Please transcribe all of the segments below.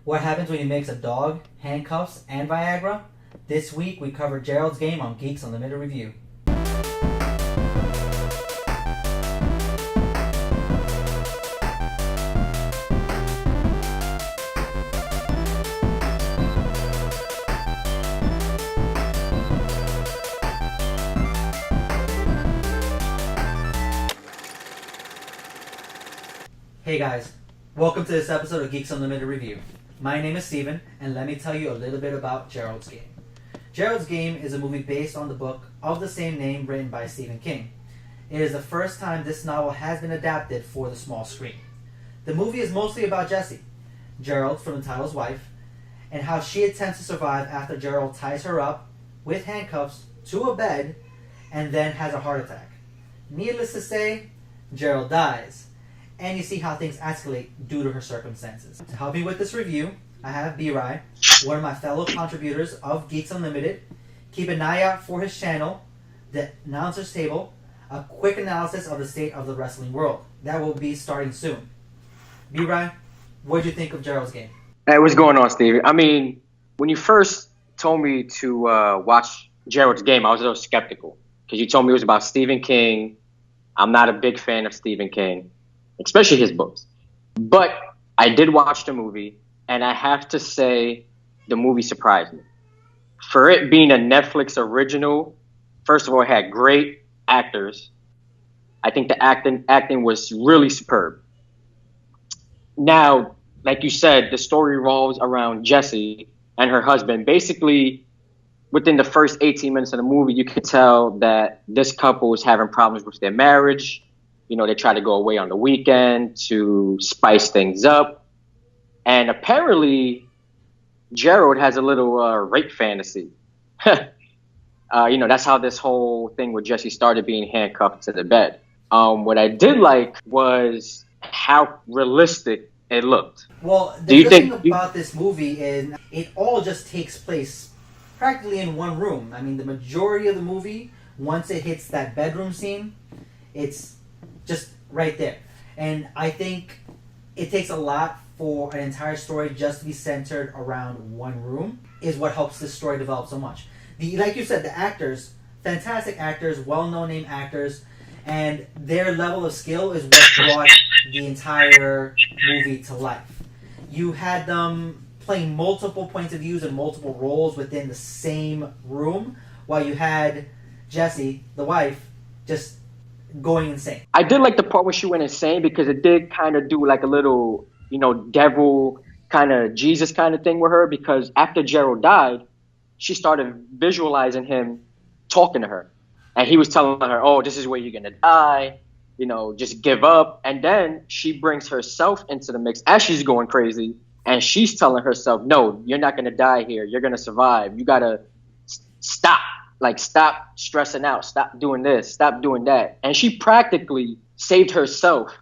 What happens when you mix a dog, handcuffs, and Viagra? This week we covered Gerald's game on Geeks Unlimited Review. Hey guys, welcome to this episode of Geeks Unlimited Review. My name is Steven, and let me tell you a little bit about Gerald's Game. Gerald's Game is a movie based on the book of the same name written by Stephen King. It is the first time this novel has been adapted for the small screen. The movie is mostly about Jessie, Gerald from the title's wife, and how she attempts to survive after Gerald ties her up with handcuffs to a bed and then has a heart attack. Needless to say, Gerald dies. And you see how things escalate due to her circumstances. To help me with this review, I have B-Rye, one of my fellow contributors of Geeks Unlimited. Keep an eye out for his channel, The Announcer's Table, a quick analysis of the state of the wrestling world. That will be starting soon. B-Rye, what did you think of Gerald's Game? Hey, what's going on, Steve? I mean, when you first told me to watch Gerald's Game, I was a little skeptical because you told me it was about Stephen King. I'm not a big fan of Stephen King, especially his books. But I did watch the movie, and I have to say the movie surprised me. For it being a Netflix original, first of all, it had great actors. I think the acting was really superb. Now, like you said, the story revolves around Jessie and her husband. Basically, within the first 18 minutes of the movie, you can tell that this couple is having problems with their marriage. You know, they try to go away on the weekend to spice things up. And apparently, Gerald has a little rape fantasy. That's how this whole thing with Jessie started, being handcuffed to the bed. What I did like was how realistic it looked. Well, the good thing about this movie is it all just takes place practically in one room. I mean, the majority of the movie, once it hits that bedroom scene, it's just right there. And I think it takes a lot for an entire story just to be centered around one room is what helps this story develop so much. Like you said, the actors, fantastic actors, well-known name actors, and their level of skill is what brought the entire movie to life. You had them playing multiple points of views and multiple roles within the same room, while you had Jessie, the wife, just going insane. I did like the part where she went insane because it did kind of do like a little, devil kind of Jesus kind of thing with her, because after Gerald died, she started visualizing him talking to her. And he was telling her, oh, this is where you're going to die, just give up. And then she brings herself into the mix as she's going crazy. And she's telling herself, no, you're not going to die here. You're going to survive. You got to stop. Stop stressing out. Stop doing this. Stop doing that. And she practically saved herself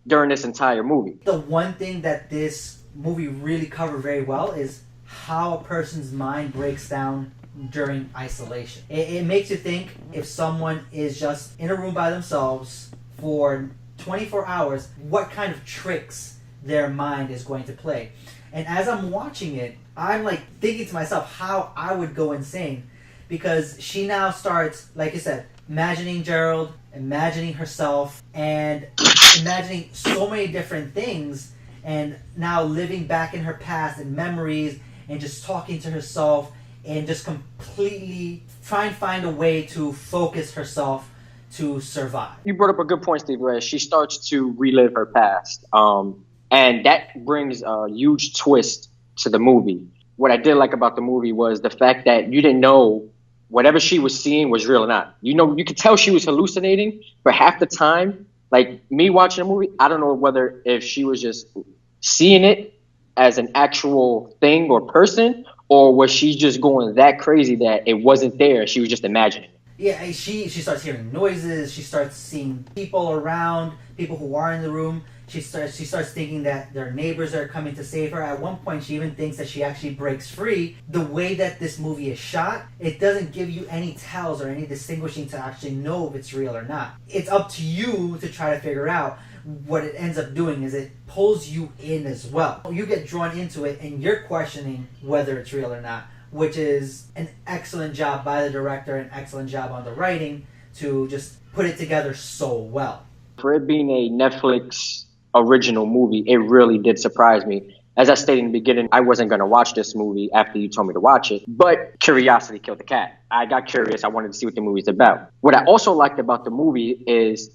during this entire movie. The one thing that this movie really covered very well is how a person's mind breaks down during isolation. It makes you think if someone is just in a room by themselves for 24 hours, what kind of tricks their mind is going to play. And as I'm watching it, I'm thinking to myself how I would go insane. Because she now starts, like you said, imagining Gerald, imagining herself, and imagining so many different things, and now living back in her past and memories, and just talking to herself, and just completely trying to find a way to focus herself to survive. You brought up a good point, Steve, where she starts to relive her past. And that brings a huge twist to the movie. What I did like about the movie was the fact that you didn't know whatever she was seeing was real or not. You could tell she was hallucinating, but half the time, like me watching the movie, I don't know whether if she was just seeing it as an actual thing or person, or was she just going that crazy that it wasn't there, she was just imagining it. Yeah, she starts hearing noises, she starts seeing people around, people who are in the room. She starts thinking that their neighbors are coming to save her. At one point, she even thinks that she actually breaks free. The way that this movie is shot, it doesn't give you any tells or any distinguishing to actually know if it's real or not. It's up to you to try to figure out. what it ends up doing is it pulls you in as well. You get drawn into it and you're questioning whether it's real or not, which is an excellent job by the director, an excellent job on the writing to just put it together so well. For it being a Netflix original movie, it really did surprise me. As I stated in the beginning, I wasn't going to watch this movie after you told me to watch it, but curiosity killed the cat. I got curious. I wanted to see what the movie's about. What I also liked about the movie is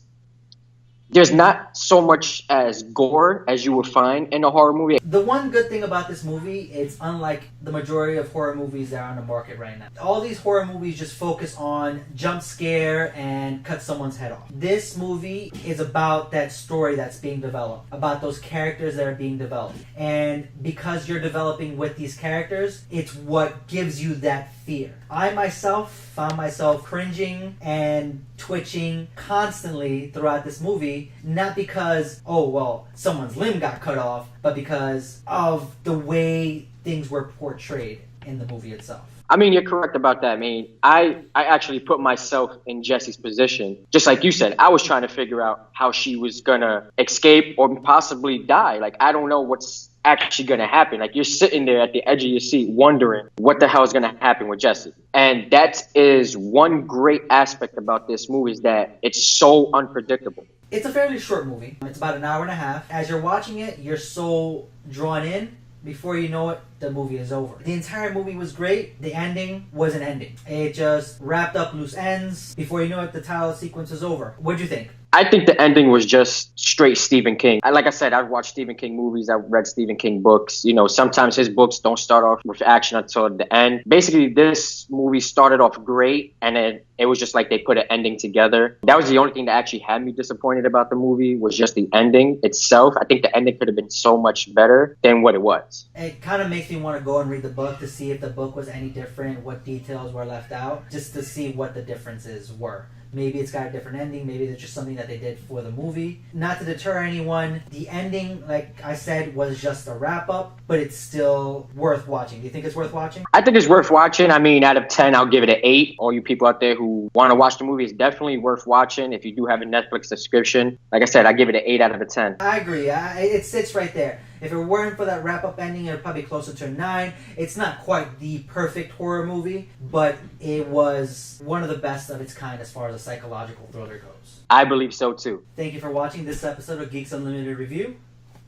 there's not so much as gore as you would find in a horror movie. The one good thing about this movie, it's unlike the majority of horror movies that are on the market right now. All these horror movies just focus on jump scare and cut someone's head off. This movie is about that story that's being developed, about those characters that are being developed. And because you're developing with these characters, it's what gives you that fear. I myself found myself cringing and twitching constantly throughout this movie, not because, oh, well, someone's limb got cut off, but because of the way things were portrayed in the movie itself. I mean, you're correct about that. I mean, I actually put myself in Jessie's position. Just like you said, I was trying to figure out how she was going to escape or possibly die. Like, I don't know what's actually going to happen. Like, you're sitting there at the edge of your seat wondering what the hell is going to happen with Jessie. And that is one great aspect about this movie, is that it's so unpredictable. It's a fairly short movie. It's about an hour and a half. As you're watching it, you're so drawn in. Before you know it, the movie is over. The entire movie was great. The ending was an ending. It just wrapped up loose ends. Before you know it, the title sequence is over. What'd you think? I think the ending was just straight Stephen King. Like I said, I've watched Stephen King movies. I've read Stephen King books. You know, sometimes his books don't start off with action until the end. Basically, this movie started off great, and then it was just like they put an ending together. That was the only thing that actually had me disappointed about the movie, was just the ending itself. I think the ending could have been so much better than what it was. It kind of makes me want to go and read the book to see if the book was any different, what details were left out, just to see what the differences were. Maybe it's got a different ending. Maybe it's just something that they did for the movie. Not to deter anyone, the ending, like I said, was just a wrap-up, but it's still worth watching. Do you think it's worth watching? I think it's worth watching. I mean, out of 10, I'll give it an 8. All you people out there who want to watch the movie, it's definitely worth watching if you do have a Netflix subscription. Like I said, I give it an 8 out of a 10. I agree. It sits right there. If it weren't for that wrap-up ending, it would probably be closer to a 9. It's not quite the perfect horror movie, but it was one of the best of its kind as far as a psychological thriller goes. I believe so, too. Thank you for watching this episode of Geeks Unlimited Review.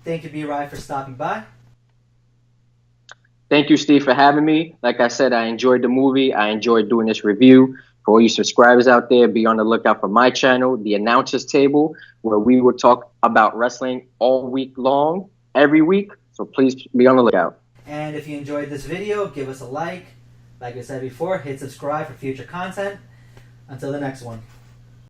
Thank you, B-Rye, for stopping by. Thank you, Steve, for having me. Like I said, I enjoyed the movie. I enjoyed doing this review. For all you subscribers out there, be on the lookout for my channel, The Announcers Table, where we will talk about wrestling all week long, every week. So please be on the lookout. And if you enjoyed this video, give us a like. Like I said before, hit subscribe for future content. Until the next one.